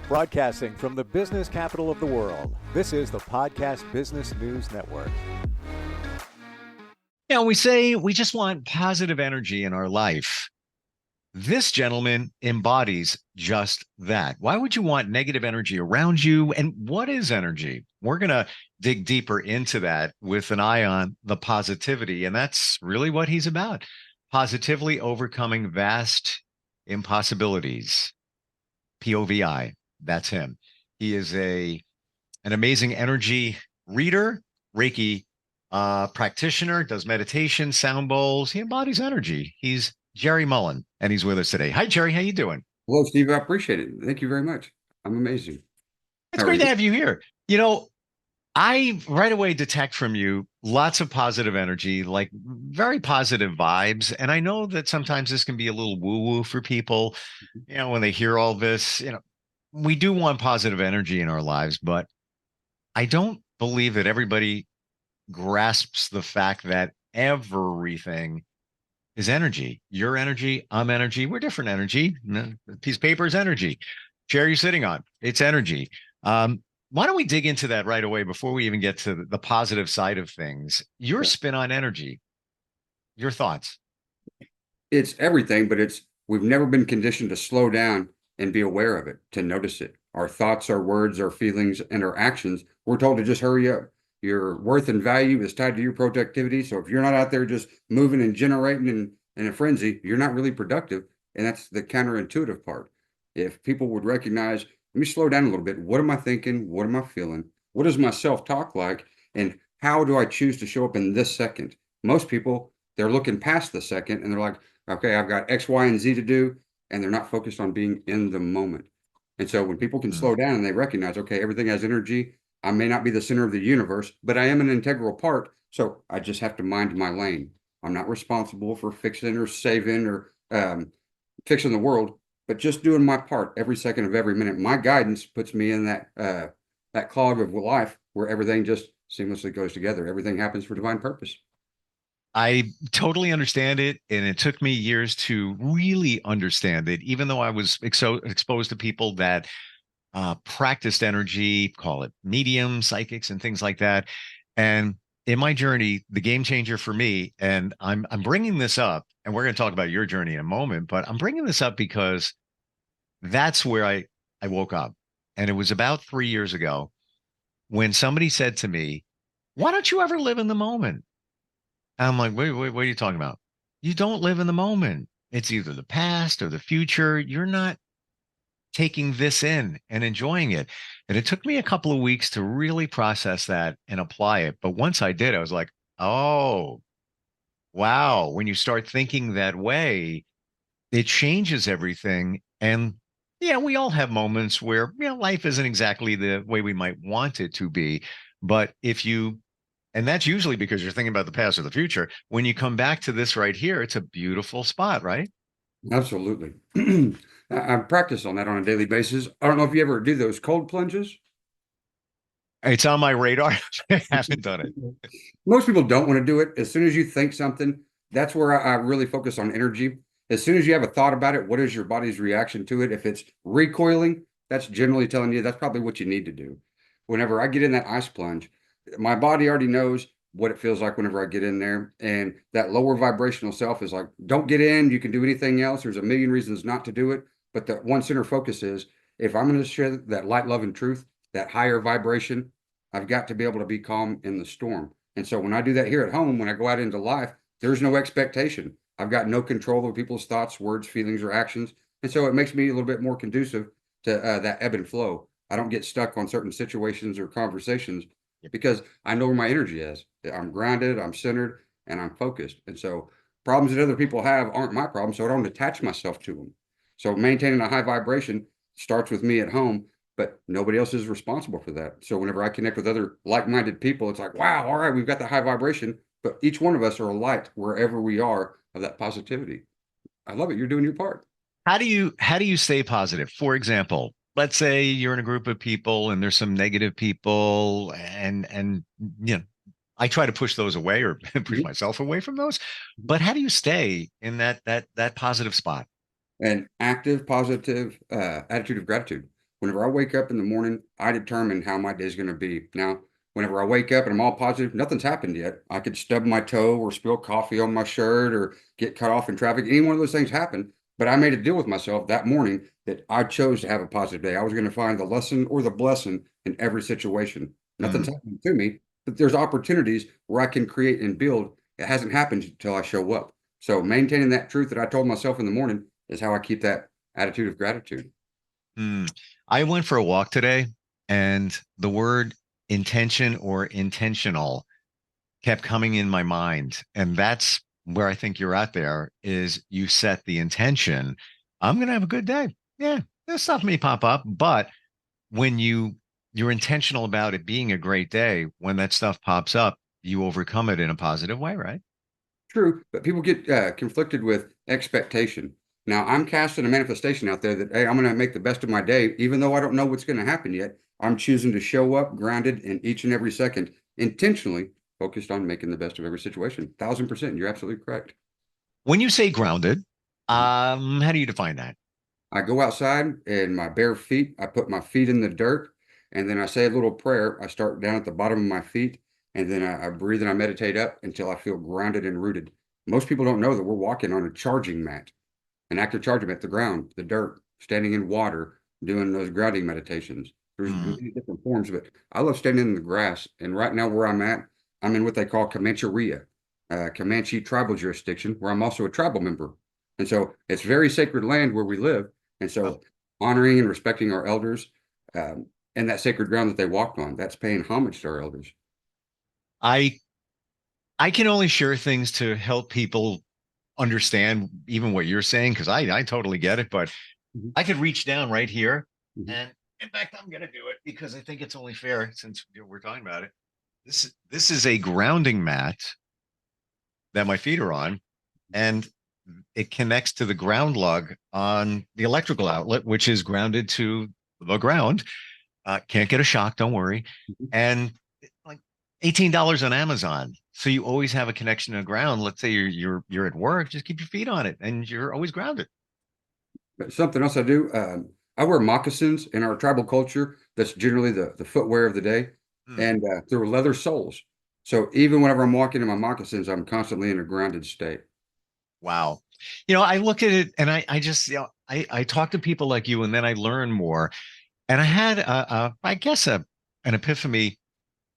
Broadcasting from the business capital of the world, this is the Podcast Business News Network. We say we just want positive energy in our life. This gentleman embodies just that. Why would you want negative energy around you? And what is energy? We're going to dig deeper into that with an eye on the positivity. And that's really what he's about. Positively overcoming vast impossibilities. POVI. That's him. He is an amazing energy reader, Reiki practitioner, does meditation, sound bowls. He embodies energy. He's Jerry Mullen, and he's with us today. Hi, Jerry. How you doing? Hello, Steve. I appreciate it. Thank you very much. I'm amazing. It's great to have you here. I right away detect from you lots of positive energy, like very positive vibes. And I know that sometimes this can be a little woo-woo for people, when they hear all this. We do want positive energy in our lives, but I don't believe that everybody grasps the fact that everything is energy. Your energy, I'm energy. We're different energy. A piece of paper is energy. Chair you're sitting on, it's energy. Why don't we dig into that right away before we even get to the positive side of things? Your spin on energy, your thoughts. It's everything, but we've never been conditioned to slow down and be aware of it, to notice it. Our thoughts, our words, our feelings, and our actions, we're told to just hurry up. Your worth and value is tied to your productivity. So if you're not out there just moving and generating in a frenzy, you're not really productive. And that's the counterintuitive part. If people would recognize, let me slow down a little bit. What am I thinking? What am I feeling? What does my self-talk like? And how do I choose to show up in this second? Most people, they're looking past the second and they're like, okay, I've got X, Y, and Z to do. And they're not focused on being in the moment. And so when people can slow down and they recognize, okay, everything has energy. I may not be the center of the universe, but I am an integral part. So I just have to mind my lane. I'm not responsible for fixing or saving or fixing the world, but just doing my part every second of every minute. My guidance puts me in that clog of life where everything just seamlessly goes together. Everything happens for divine purpose. I totally understand it. And it took me years to really understand it, even though I was exposed to people that practiced energy, call it mediums, psychics, and things like that. And in my journey, the game changer for me, and I'm bringing this up, and we're going to talk about your journey in a moment, but I'm bringing this up because that's where I woke up. And it was about 3 years ago when somebody said to me, why don't you ever live in the moment? And I'm like, wait, what are you talking about? You don't live in the moment. It's either the past or the future. You're not taking this in and enjoying it. And it took me a couple of weeks to really process that and apply it. But once I did, I was like, oh, wow. When you start thinking that way, it changes everything. And yeah, we all have moments where, life isn't exactly the way we might want it to be. But and that's usually because you're thinking about the past or the future. When you come back to this right here, it's a beautiful spot, right? Absolutely. I practice on that on a daily basis. I don't know if you ever do those cold plunges. It's on my radar. I haven't done it. Most people don't want to do it. As soon as you think something, that's where I really focus on energy. As soon as you have a thought about it, what is your body's reaction to it? If it's recoiling, that's generally telling you that's probably what you need to do. Whenever I get in that ice plunge, my body already knows what it feels like whenever I get in there. And that lower vibrational self is like, don't get in. You can do anything else. There's a million reasons not to do it. But the one center focus is, if I'm going to share that light, love, and truth, that higher vibration, I've got to be able to be calm in the storm. And so when I do that here at home, when I go out into life, there's no expectation. I've got no control over people's thoughts, words, feelings, or actions. And so it makes me a little bit more conducive to that ebb and flow. I don't get stuck on certain situations or conversations because I know where my energy is. I'm grounded, I'm centered, and I'm focused. And so problems that other people have aren't my problems, so I don't attach myself to them. So maintaining a high vibration starts with me at home, but nobody else is responsible for that. So whenever I connect with other like-minded people, it's like, wow, all right, we've got the high vibration, but each one of us are a light wherever we are of that positivity. I love it. You're doing your part. How do you stay positive? For example, let's say you're in a group of people and there's some negative people and I try to push those away or push myself away from those. But how do you stay in that positive spot? An active, positive attitude of gratitude. Whenever I wake up in the morning, I determine how my day is going to be. Now, whenever I wake up and I'm all positive, nothing's happened yet. I could stub my toe or spill coffee on my shirt or get cut off in traffic. Any one of those things happen. But I made a deal with myself that morning that I chose to have a positive day. I was going to find the lesson or the blessing in every situation. Nothing's happened to me, but there's opportunities where I can create and build. It hasn't happened until I show up. So maintaining that truth that I told myself in the morning is how I keep that attitude of gratitude. I went for a walk today, and the word intention or intentional kept coming in my mind. And that's where I think you're at there is you set the intention. I'm going to have a good day. Yeah, this stuff may pop up, but when you're intentional about it being a great day, when that stuff pops up, you overcome it in a positive way, right? True, but people get conflicted with expectation. Now, I'm casting a manifestation out there that, hey, I'm going to make the best of my day, even though I don't know what's going to happen yet. I'm choosing to show up grounded in each and every second, intentionally focused on making the best of every situation. 1,000%. You're absolutely correct. When you say grounded, how do you define that? I go outside and my bare feet, I put my feet in the dirt, and then I say a little prayer. I start down at the bottom of my feet, and then I breathe and I meditate up until I feel grounded and rooted. Most people don't know that we're walking on a charging mat, an active charging mat, the ground, the dirt, standing in water, doing those grounding meditations. There's many different forms, but I love standing in the grass. And right now where I'm at, I'm in what they call Comancheria, Comanche tribal jurisdiction, where I'm also a tribal member. And so it's very sacred land where we live. And so honoring and respecting our elders and that sacred ground that they walked on, that's paying homage to our elders. I I can only share things to help people understand even what you're saying, because I totally get it, but I could reach down right here. And in fact, I'm gonna do it because I think it's only fair since we're talking about it. This is a grounding mat that my feet are on, and it connects to the ground lug on the electrical outlet, which is grounded to the ground. Can't get a shock, don't worry. And like $18 on Amazon. So you always have a connection to the ground. Let's say you're at work, just keep your feet on it and you're always grounded. But something else I do, I wear moccasins in our tribal culture. That's generally the footwear of the day. And they're leather soles. So even whenever I'm walking in my moccasins, I'm constantly in a grounded state. Wow. I look at it and I just, I talk to people like you and then I learn more. And I had, I guess, an epiphany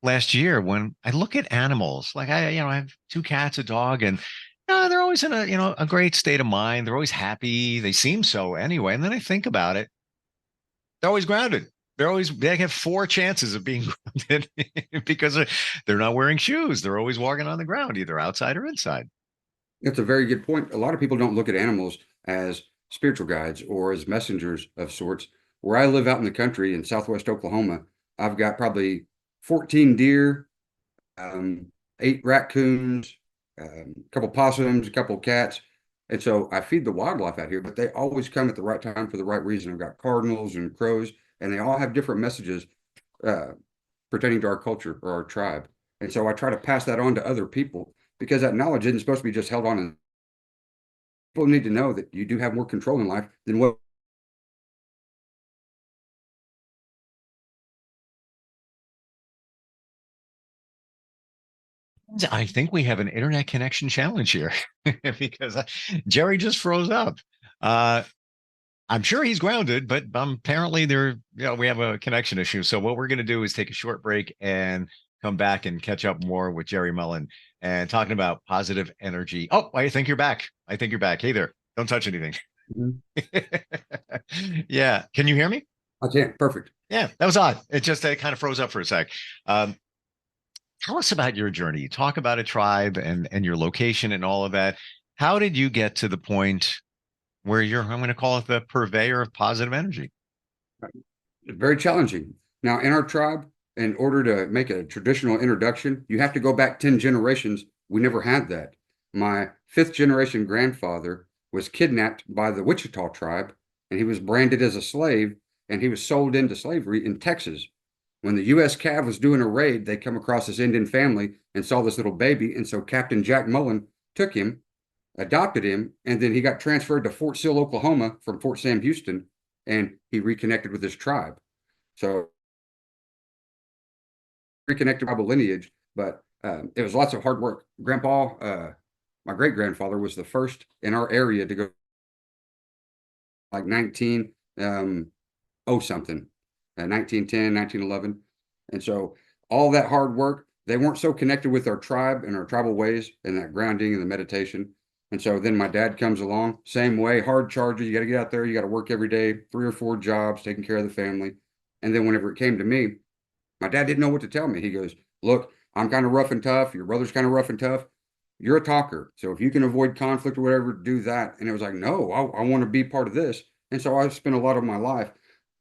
last year when I look at animals. Like I have two cats, a dog, and they're always in a great state of mind. They're always happy. They seem so anyway. And then I think about it. They're always grounded. They have four chances of being grounded because they're not wearing shoes. They're always walking on the ground, either outside or inside. That's a very good point. A lot of people don't look at animals as spiritual guides or as messengers of sorts. Where I live out in the country in Southwest Oklahoma, I've got probably 14 deer, 8 raccoons, a couple possums, a couple cats. And so I feed the wildlife out here, but they always come at the right time for the right reason. I've got cardinals and crows, and they all have different messages pertaining to our culture or our tribe. And so I try to pass that on to other people because that knowledge isn't supposed to be just held on. And people need to know that you do have more control in life than what. I think we have an internet connection challenge here because Jerry just froze up. I'm sure he's grounded, but apparently we have a connection issue. So what we're going to do is take a short break and come back and catch up more with Jerry Mullen and talking about positive energy. Oh, I think you're back. Hey there. Don't touch anything. Yeah. Can you hear me? I can't. Perfect. Yeah, that was odd. It kind of froze up for a sec. Tell us about your journey. You talk about a tribe and your location and all of that. How did you get to the point where I'm going to call it the purveyor of positive energy? Very challenging. Now, in our tribe, in order to make a traditional introduction, you have to go back 10 generations. We never had that. My 5th generation grandfather was kidnapped by the Wichita tribe, and he was branded as a slave, and he was sold into slavery in Texas. When the U.S. Cav was doing a raid, they come across this Indian family and saw this little baby. And so Captain Jack Mullen took him, adopted him, and then he got transferred to Fort Sill, Oklahoma from Fort Sam Houston. and he reconnected with his tribe. So reconnected tribal lineage, but it was lots of hard work. Grandpa, my great grandfather, was the first in our area to go, like 1910, 1911. And so all that hard work, they weren't so connected with our tribe and our tribal ways and that grounding and the meditation. And so then my dad comes along, same way, hard charges. You got to get out there. You got to work every day, 3 or 4 jobs, taking care of the family. And then whenever it came to me, my dad didn't know what to tell me. He goes, look, I'm kind of rough and tough. Your brother's kind of rough and tough. You're a talker. So if you can avoid conflict or whatever, do that. And it was like, no, I want to be part of this. And so I spent a lot of my life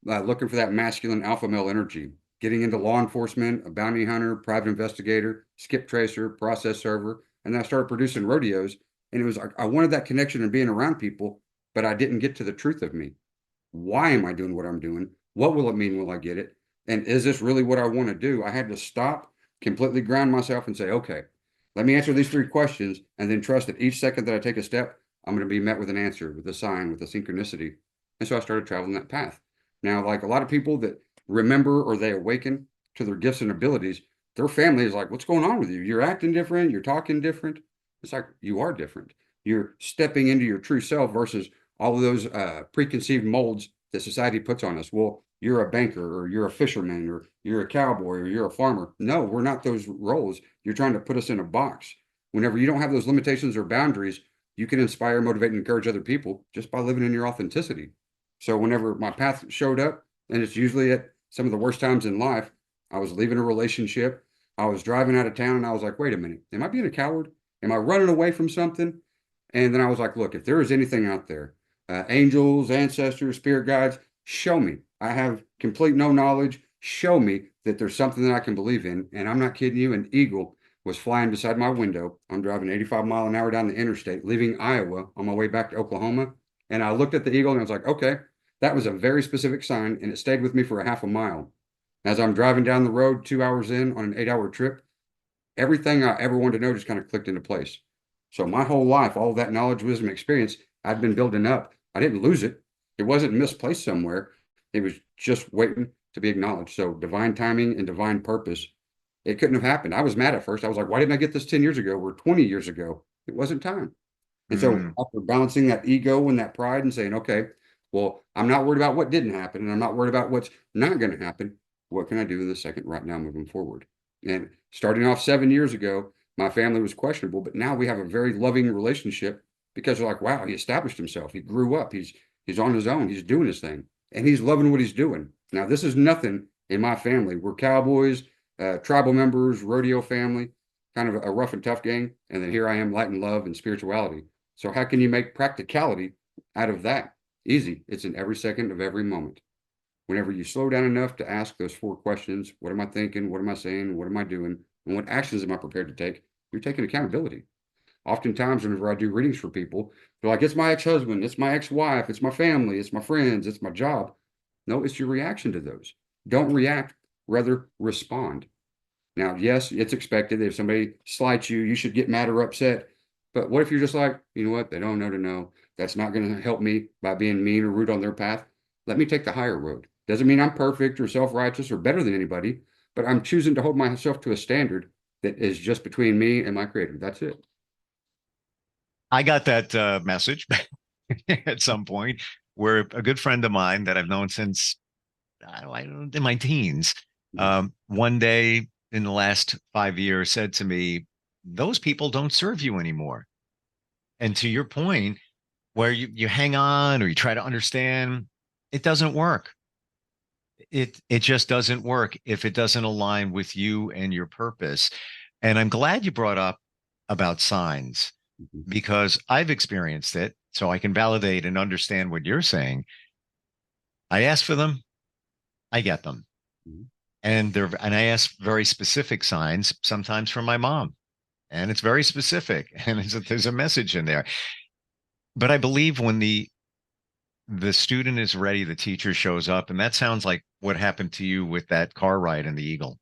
looking for that masculine alpha male energy, getting into law enforcement, a bounty hunter, private investigator, skip tracer, process server. And then I started producing rodeos. And it was like, I wanted that connection and being around people, but I didn't get to the truth of me. Why am I doing what I'm doing? What will it mean? Will I get it? And is this really what I want to do? I had to stop, completely ground myself and say, okay, let me answer these 3 questions and then trust that each second that I take a step, I'm going to be met with an answer, with a sign, with a synchronicity. And so I started traveling that path. Now, like a lot of people that remember or they awaken to their gifts and abilities, their family is like, what's going on with you? You're acting different. You're talking different. It's like, you are different. You're stepping into your true self versus all of those preconceived molds that society puts on us. Well, you're a banker, or you're a fisherman, or you're a cowboy, or you're a farmer. No, we're not those roles. You're trying to put us in a box. Whenever you don't have those limitations or boundaries, you can inspire, motivate, and encourage other people just by living in your authenticity. So whenever my path showed up, and it's usually at some of the worst times in life, I was leaving a relationship, I was driving out of town, and I was like, wait a minute, am I being a coward? Am I running away from something? And then I was like, look, if there is anything out there, angels, ancestors, spirit guides, show me. I have complete no knowledge. Show me that there's something that I can believe in. And I'm not kidding you. An eagle was flying beside my window. I'm driving 85 miles an hour down the interstate, leaving Iowa on my way back to Oklahoma. And I looked at the eagle and I was like, okay, that was a very specific sign. And it stayed with me for a half a mile. As I'm driving down the road 2 hours in on an 8-hour trip, everything I ever wanted to know just kind of clicked into place. So my whole life, all that knowledge, wisdom, experience, I'd been building up. I didn't lose it. It wasn't misplaced somewhere. It was just waiting to be acknowledged. So divine timing and divine purpose, it couldn't have happened. I was mad at first. I was like, why didn't I get this 10 years ago or 20 years ago? It wasn't time. And so after balancing that ego and that pride and saying, okay, well, I'm not worried about what didn't happen, and I'm not worried about what's not going to happen. What can I do in the second right now moving forward? And starting off 7 years ago, my family was questionable, but now we have a very loving relationship because they're like, wow, he established himself. He grew up. He's on his own. He's doing his thing, and he's loving what he's doing. Now, this is nothing in my family. We're cowboys, tribal members, rodeo family, kind of a rough and tough gang. And then here I am, light and love and spirituality. So how can you make practicality out of that? Easy. It's in every second of every moment. Whenever you slow down enough to ask those 4 questions, what am I thinking? What am I saying? What am I doing? And what actions am I prepared to take? You're taking accountability. Oftentimes, whenever I do readings for people, they're like, it's my ex-husband, it's my ex-wife, it's my family, it's my friends, it's my job. No, it's your reaction to those. Don't react, rather respond. Now, yes, it's expected that if somebody slights you, you should get mad or upset. But what if you're just like, you know what, they don't know to know. That's not going to help me by being mean or rude on their path. Let me take the higher road. Doesn't mean I'm perfect or self-righteous or better than anybody, but I'm choosing to hold myself to a standard that is just between me and my creator. That's it. I got that message at some point where a good friend of mine that I've known since I don't, in my teens, one day in the last 5 years said to me, those people don't serve you anymore. And to your point, where you hang on or you try to understand, it doesn't work. It just doesn't work if it doesn't align with you and your purpose. And I'm glad you brought up about signs because I've experienced it, so I can validate and understand what you're saying. I ask for them, I get them. And I ask very specific signs, sometimes from my mom. And it's very specific. And there's a message in there. But I believe when the student is ready, the teacher shows up. And that sounds like what happened to you with that car ride in the Eagle.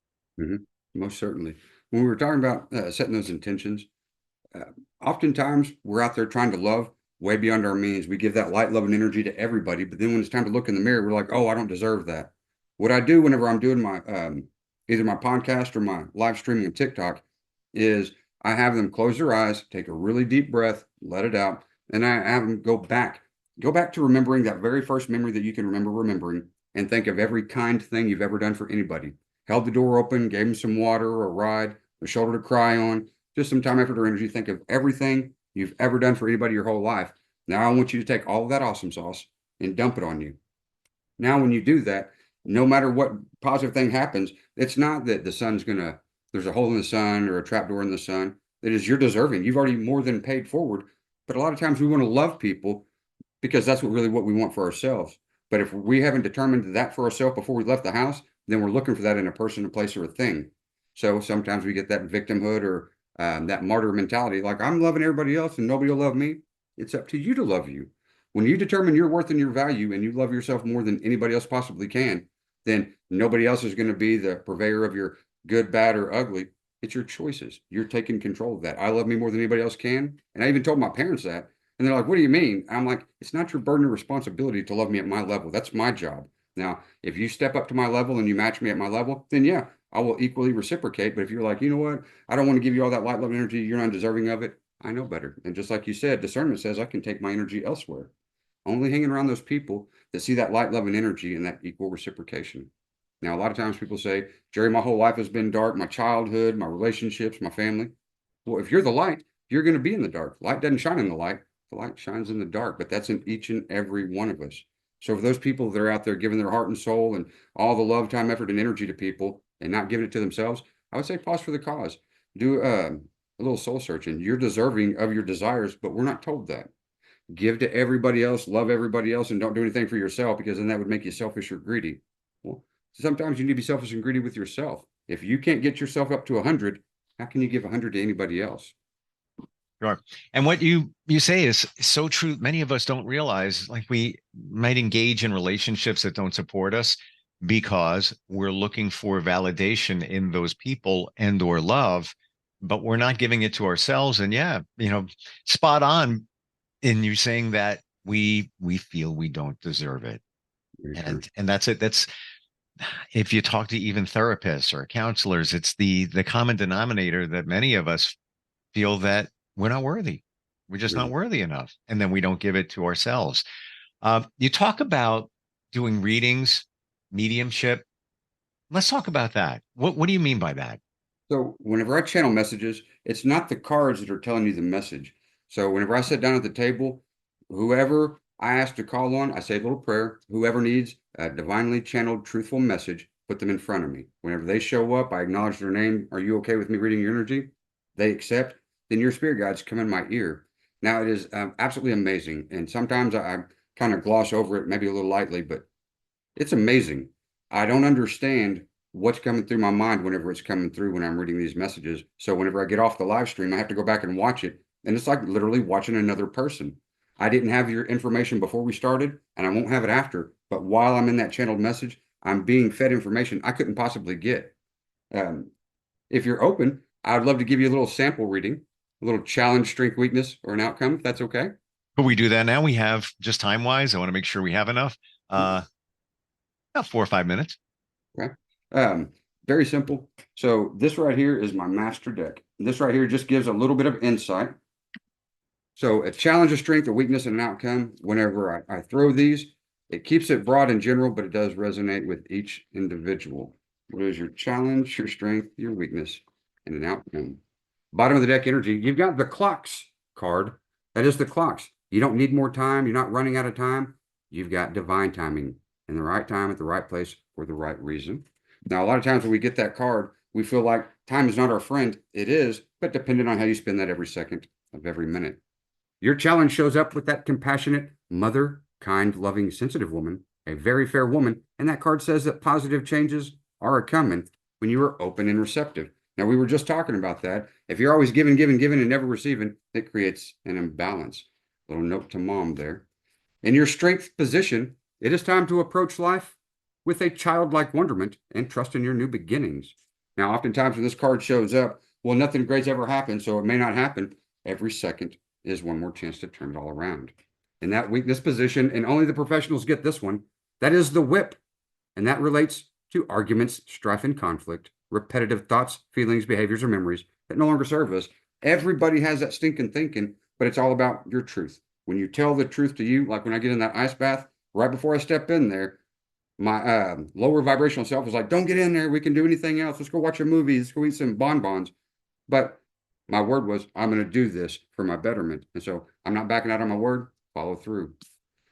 Most certainly. When we were talking about setting those intentions, oftentimes we're out there trying to love, way beyond our means. We give that light, love, and energy to everybody. But then when it's time to look in the mirror, we're like, oh, I don't deserve that. What I do whenever I'm doing my either my podcast or my live streaming on TikTok is I have them close their eyes, take a really deep breath, let it out, and I have them go back to remembering that very first memory that you can remember remembering, and think of every kind thing you've ever done for anybody. Held the door open, gave them some water or a ride, a shoulder to cry on, just some time, effort, or energy. Think of everything you've ever done for anybody your whole life. Now I want you to take all of that awesome sauce and dump it on you. Now, when you do that, no matter what positive thing happens, it's not that the sun's gonna, there's a hole in the sun or a trapdoor in the sun. It is you're deserving. You've already more than paid forward. But a lot of times we want to love people because that's what we want for ourselves. But if we haven't determined that for ourselves before we left the house, then we're looking for that in a person, a place, or a thing. So sometimes we get that victimhood or that martyr mentality, like I'm loving everybody else and nobody will love me. It's up to you to love you. When you determine your worth and your value and you love yourself more than anybody else possibly can, then nobody else is going to be the purveyor of your good, bad, or ugly. It's your choices. You're taking control of that. I love me more than anybody else can. And I even told my parents that. And they're like, what do you mean? I'm like, it's not your burden or responsibility to love me at my level. That's my job. Now, if you step up to my level and you match me at my level, then yeah, I will equally reciprocate. But if you're like, you know what, I don't want to give you all that light, love, energy, you're not deserving of it, I know better. And just like you said, discernment says I can take my energy elsewhere. Only hanging around those people that see that light, love, and energy and that equal reciprocation. Now, a lot of times people say, Jerry, my whole life has been dark, my childhood, my relationships, my family. Well, if you're the light, you're going to be in the dark. Light doesn't shine in the light. The light shines in the dark, but that's in each and every one of us. So for those people that are out there giving their heart and soul and all the love, time, effort, and energy to people and not giving it to themselves, I would say pause for the cause. Do a little soul searching. You're deserving of your desires, but we're not told that. Give to everybody else, love everybody else, and don't do anything for yourself, because then that would make you selfish or greedy. Well, sometimes you need to be selfish and greedy with yourself. If you can't get yourself up to 100, how can you give 100 to anybody else? Sure. And what you say is so true. Many of us don't realize, like, we might engage in relationships that don't support us because we're looking for validation in those people and or love, but we're not giving it to ourselves. And yeah, spot on in you saying that we feel we don't deserve it. And that's it. That's, if you talk to even therapists or counselors, it's the common denominator that many of us feel that we're not worthy. We're just not worthy enough. And then we don't give it to ourselves. You talk about doing readings, mediumship. Let's talk about that. What do you mean by that? So whenever I channel messages, it's not the cards that are telling you the message. So whenever I sit down at the table, whoever I ask to call on, I say a little prayer. Whoever needs a divinely channeled, truthful message, put them in front of me. Whenever they show up, I acknowledge their name. Are you okay with me reading your energy? They accept. Then your spirit guides come in my ear. Now, it is absolutely amazing. And sometimes I kind of gloss over it, maybe a little lightly, but it's amazing. I don't understand what's coming through my mind whenever it's coming through when I'm reading these messages. So whenever I get off the live stream, I have to go back and watch it. And it's like literally watching another person. I didn't have your information before we started, and I won't have it after. But while I'm in that channeled message, I'm being fed information I couldn't possibly get. If you're open, I'd love to give you a little sample reading, a little challenge, strength, weakness, or an outcome, if that's okay. But we do that now. We have, just time wise, I want to make sure we have enough. About 4 or 5 minutes. Okay. Very simple. So this right here is my master deck. This right here just gives a little bit of insight. So a challenge, a strength, a weakness, and an outcome. Whenever I throw these, it keeps it broad and general, but it does resonate with each individual. What is your challenge, your strength, your weakness, and an outcome? Bottom of the deck energy, you've got the clocks card. That is the clocks. You don't need more time. You're not running out of time. You've got divine timing, in the right time, at the right place, for the right reason. Now, a lot of times when we get that card, we feel like time is not our friend. It is, but depending on how you spend that every second of every minute. Your challenge shows up with that compassionate, mother, kind, loving, sensitive woman, a very fair woman. And that card says that positive changes are coming when you are open and receptive. Now, we were just talking about that. If you're always giving, and never receiving, it creates an imbalance. Little note to mom there. In your strength position, it is time to approach life with a childlike wonderment and trust in your new beginnings. Now, oftentimes when this card shows up, well, nothing great's ever happened, so it may not happen every second is one more chance to turn it all around. And that weakness position, and only the professionals get this one, that is the whip. And that relates to arguments, strife, and conflict, repetitive thoughts, feelings, behaviors, or memories that no longer serve us. Everybody has that stinking thinking, but it's all about your truth. When you tell the truth to you, like when I get in that ice bath, right before I step in there, my lower vibrational self is like, don't get in there. We can do anything else. Let's go watch a movie. Let's go eat some bonbons. But my word was, I'm going to do this for my betterment. And so I'm not backing out on my word, follow through.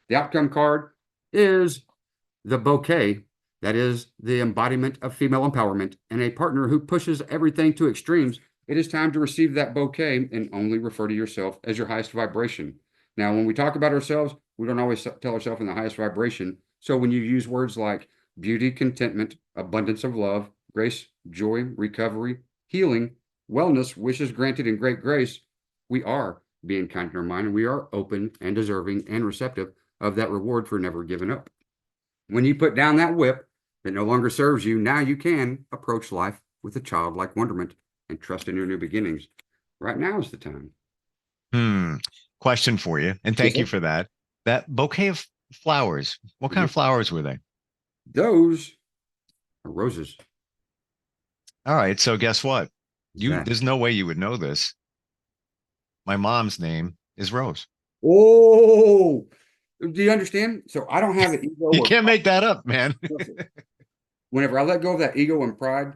The outcome card is the bouquet. That is the embodiment of female empowerment and a partner who pushes everything to extremes. It is time to receive that bouquet and only refer to yourself as your highest vibration. Now, when we talk about ourselves, we don't always tell ourselves in the highest vibration. So when you use words like beauty, contentment, abundance of love, grace, joy, recovery, healing, wellness, wishes granted, and great grace, we are being kind in our mind, and we are open and deserving and receptive of that reward for never giving up. When you put down that whip that no longer serves you, now you can approach life with a childlike wonderment and trust in your new beginnings. Right now is the time. Question for you, and thank you for that. That bouquet of flowers, what kind of flowers were they? Those are roses. All right, so guess what? There's no way you would know this. My mom's name is Rose. Oh, do you understand? So I don't have an ego. You can't make that up, man. Whenever I let go of that ego and pride,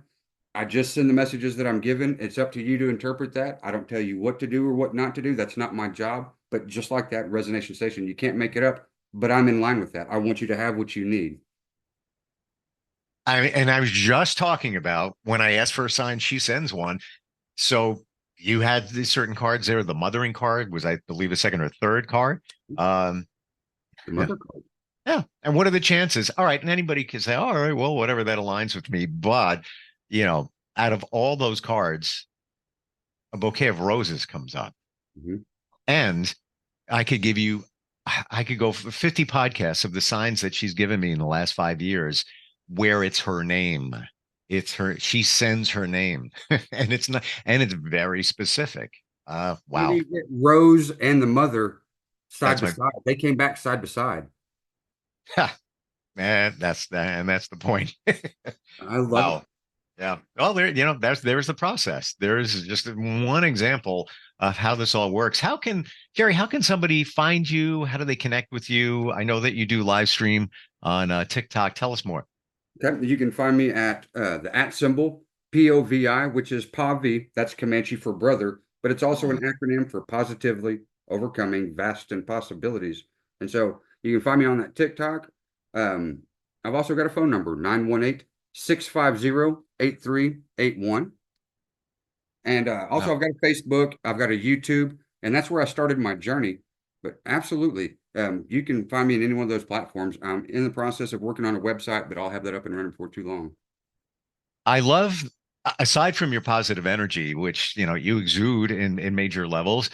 I just send the messages that I'm given. It's up to you to interpret that. I don't tell you what to do or what not to do. That's not my job. But just like that resonation station, you can't make it up. But I'm in line with that. I want you to have what you need. I was just talking about when I ask for a sign, she sends one. So you had these certain cards there. The mothering card was, I believe, a second or third card. The mother card. Yeah. And what are the chances? All right. And anybody can say, all right, well, whatever, that aligns with me. But, out of all those cards, a bouquet of roses comes up. Mm-hmm. And I could go for 50 podcasts of the signs that she's given me in the last 5 years where it's her name. She sends her name and it's very specific. Wow. You get Rose and the mother side by side. They came back side by side. That's the point. I love it. Yeah. Well, there's the process. There's just one example of how this all works. Jerry, how can somebody find you? How do they connect with you? I know that you do live stream on TikTok. Tell us more. Okay. You can find me at the @ symbol POVI, which is POVI. That's Comanche for brother, but it's also an acronym for positively overcoming vast impossibilities. And so you can find me on that TikTok. I've also got a phone number, 918-650-8381. And also I've got a Facebook, I've got a YouTube, and that's where I started my journey. But absolutely, you can find me in any one of those platforms. I'm in the process of working on a website, but I'll have that up and running before too long. I love, aside from your positive energy, which, you exude in major levels,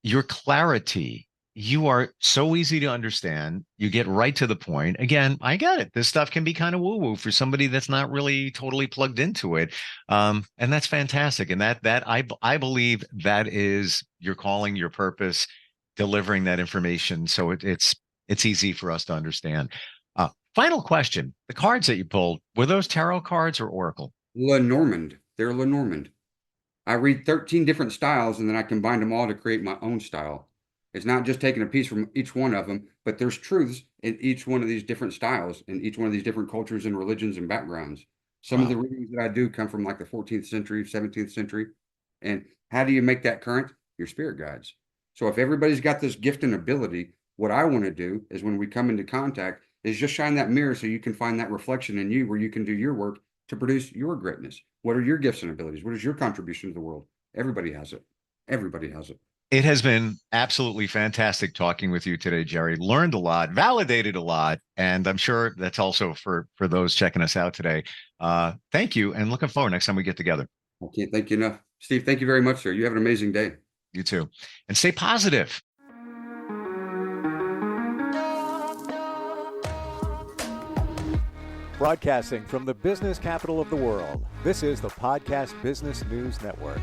your clarity. You are so easy to understand. You get right to the point. Again, I get it. This stuff can be kind of woo-woo for somebody that's not really totally plugged into it. And that's fantastic. And that I believe that is your calling, your purpose, delivering that information. So it's easy for us to understand. Final question. The cards that you pulled, were those tarot cards or oracle? Lenormand. They're Lenormand. I read 13 different styles and then I combine them all to create my own style. It's not just taking a piece from each one of them, but there's truths in each one of these different styles, in each one of these different cultures and religions and backgrounds. Some of the readings that I do come from like the 14th century, 17th century. And how do you make that current? Your spirit guides. So if everybody's got this gift and ability, what I want to do is when we come into contact is just shine that mirror so you can find that reflection in you where you can do your work to produce your greatness. What are your gifts and abilities? What is your contribution to the world? Everybody has it. Everybody has it. It has been absolutely fantastic talking with you today, Jerry. Learned a lot, validated a lot, and I'm sure that's also for those checking us out today. Thank you, and looking forward next time we get together. I can't thank you enough. Steve, thank you very much, sir. You have an amazing day. You too. And stay positive. Broadcasting from the business capital of the world, this is the Podcast Business News Network.